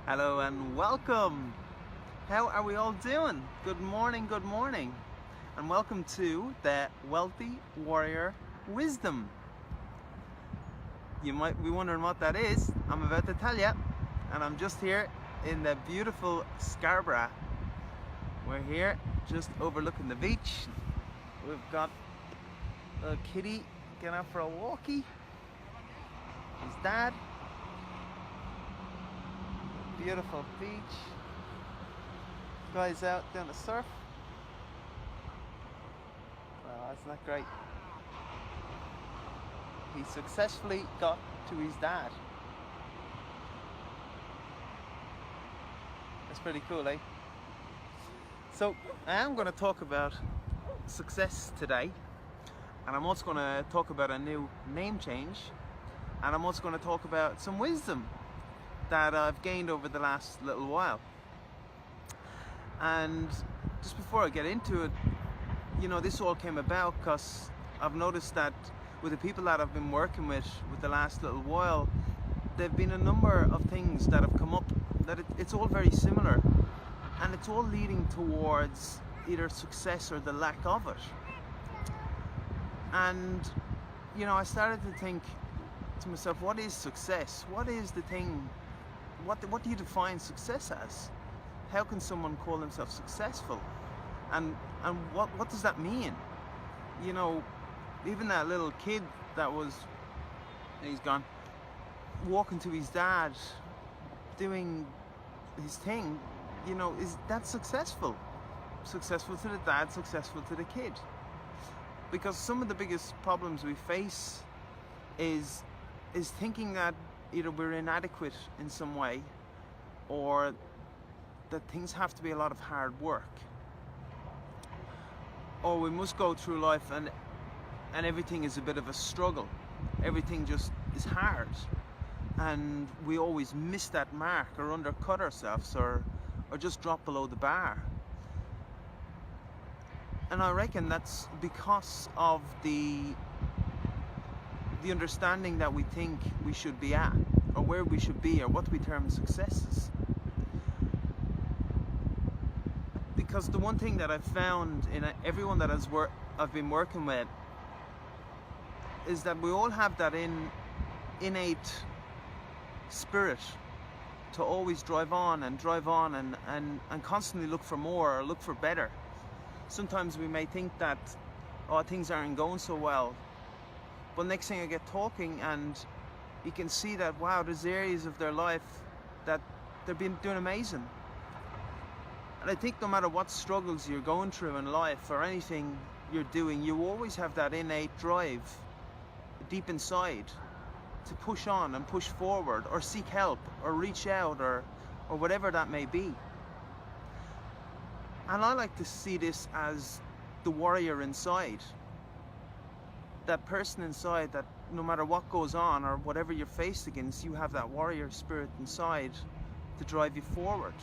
Hello and welcome. How are we all doing? Good morning, and welcome to the Wealthy Warrior Wisdom. You might be wondering what that is. I'm about to tell you, and I'm just here in the beautiful Scarborough. We're here just overlooking the beach. We've got little kitty getting out for a walkie. His dad. Beautiful beach. Guys out doing the surf. Well, that's not great. He successfully got to his dad. That's pretty cool, eh? So I am going to talk about success today, and I'm also going to talk about a new name change, and I'm also going to talk about some wisdom that I've gained over the last little while. And just before I get into it, this all came about because I've noticed that with the people that I've been working with the last little while, there've been a number of things that have come up that it's all very similar, and it's all leading towards either success or the lack of it. And I started to think to myself, what is success? What is the thing? What do you define success as? How can someone call themselves successful? And what does that mean? Even that little kid that was, he's gone, walking to his dad, doing his thing, is that successful? Successful to the dad, successful to the kid. Because some of the biggest problems we face is thinking that either we're inadequate in some way, or that things have to be a lot of hard work, or we must go through life and everything is a bit of a struggle. Everything just is hard, and we always miss that mark, or undercut ourselves, or just drop below the bar. And I reckon that's because of the understanding that we think we should be at, or where we should be, or what we term as successes. Because the one thing that I've found in everyone that I've been working with is that we all have that innate spirit to always drive on and constantly look for more, or look for better. Sometimes we may think that, things aren't going so well, but next thing I get talking, and you can see that, wow, there's areas of their life that they've been doing amazing. And I think no matter what struggles you're going through in life, or anything you're doing, you always have that innate drive deep inside to push on and push forward, or seek help, or reach out, or whatever that may be. And I like to see this as the warrior inside. That person inside that no matter what goes on, or whatever you're faced against, you have that warrior spirit inside to drive you forward.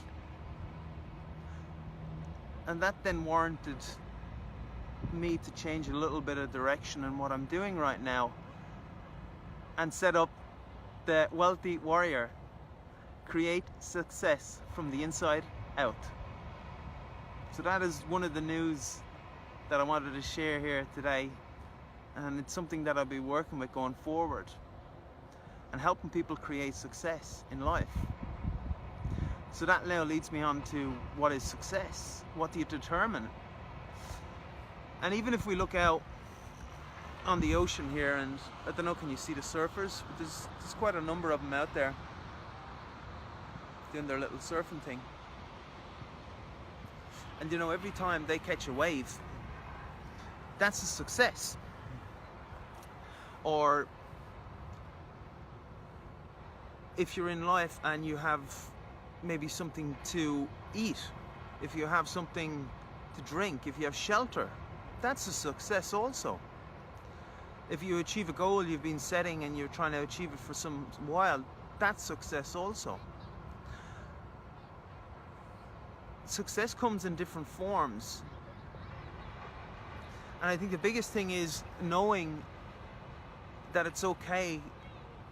And that then warranted me to change a little bit of direction in what I'm doing right now, and set up the Wealthy Warrior. Create success from the inside out. So that is one of the news that I wanted to share here today. And it's something that I'll be working with going forward, and helping people create success in life. So that now leads me on to, what is success? What do you determine? And even if we look out on the ocean here, and I don't know, can you see the surfers? But there's quite a number of them out there doing their little surfing thing. And every time they catch a wave, that's a success. Or if you're in life and you have maybe something to eat, if you have something to drink, if you have shelter, that's a success also. If you achieve a goal you've been setting and you're trying to achieve it for some while, that's success also. Success comes in different forms. And I think the biggest thing is knowing that it's okay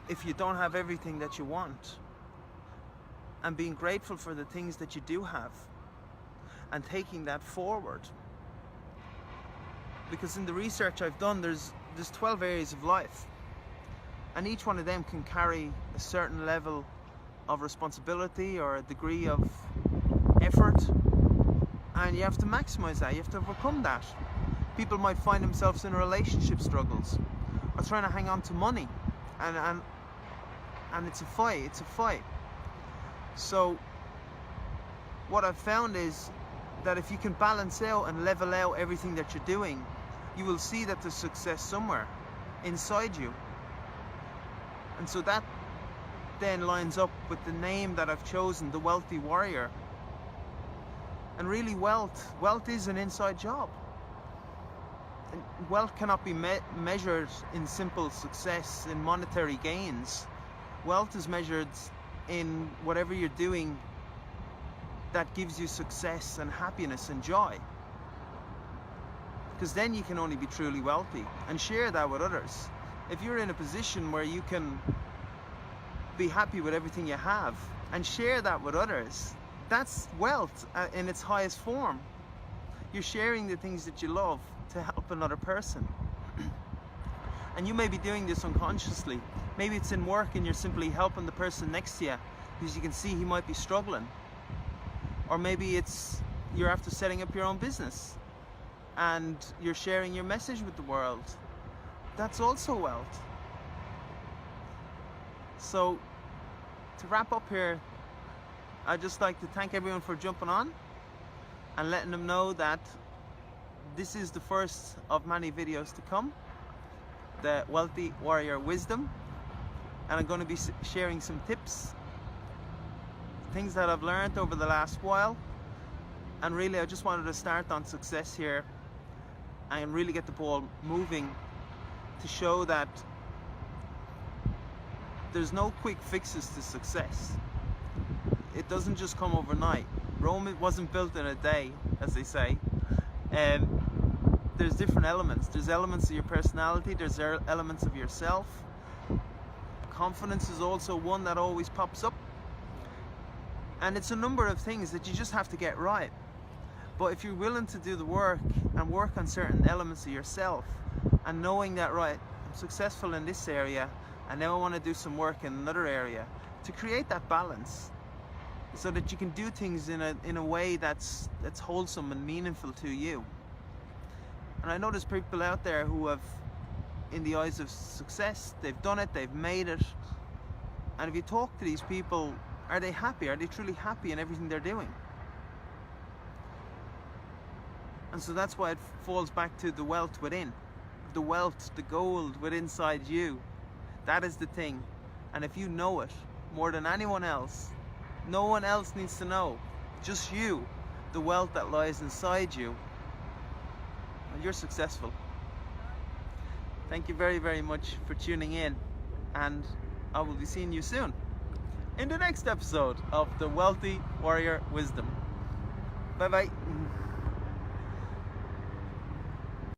if you don't have everything that you want. and being grateful for the things that you do have and taking that forward. Because in the research I've done, there's 12 areas of life, and each one of them can carry a certain level of responsibility or a degree of effort, and you have to maximize that, you have to overcome that. People might find themselves in relationship struggles or trying to hang on to money, and it's a fight. So what I've found is that if you can balance out and level out everything that you're doing, you will see that there's success somewhere inside you. And so that then lines up with the name that I've chosen, the Wealthy Warrior. And really, wealth is an inside job. And wealth cannot be measured in simple success, in monetary gains. Wealth is measured in whatever you're doing that gives you success and happiness and joy. Because then you can only be truly wealthy and share that with others. If you're in a position where you can be happy with everything you have and share that with others, that's wealth in its highest form. You're sharing the things that you love to help another person. And you may be doing this unconsciously. Maybe it's in work and you're simply helping the person next to you because you can see he might be struggling. Or maybe it's you're after setting up your own business and you're sharing your message with the world. That's also wealth. So to wrap up here, I'd just like to thank everyone for jumping on and letting them know that this is the first of many videos to come, the Wealthy Warrior Wisdom, and I'm going to be sharing some tips, things that I've learned over the last while. And really I just wanted to start on success here and really get the ball moving to show that there's no quick fixes to success. It doesn't just come overnight. Rome wasn't built in a day, as they say. There's different elements. There's elements of your personality, there's elements of yourself. Confidence is also one that always pops up. And it's a number of things that you just have to get right. But if you're willing to do the work and work on certain elements of yourself and knowing that, right, I'm successful in this area and now I want to do some work in another area, to create that balance so that you can do things in a way that's wholesome and meaningful to you. And I know there's people out there who have, in the eyes of success, they've done it, they've made it. And if you talk to these people, are they happy? Are they truly happy in everything they're doing? And so that's why it falls back to the wealth within. The wealth, the gold within inside you. That is the thing. And if you know it more than anyone else, no one else needs to know, just you, the wealth that lies inside you, and you're successful. Thank you very, very much for tuning in, and I will be seeing you soon in the next episode of the Wealthy Warrior Wisdom. Bye bye.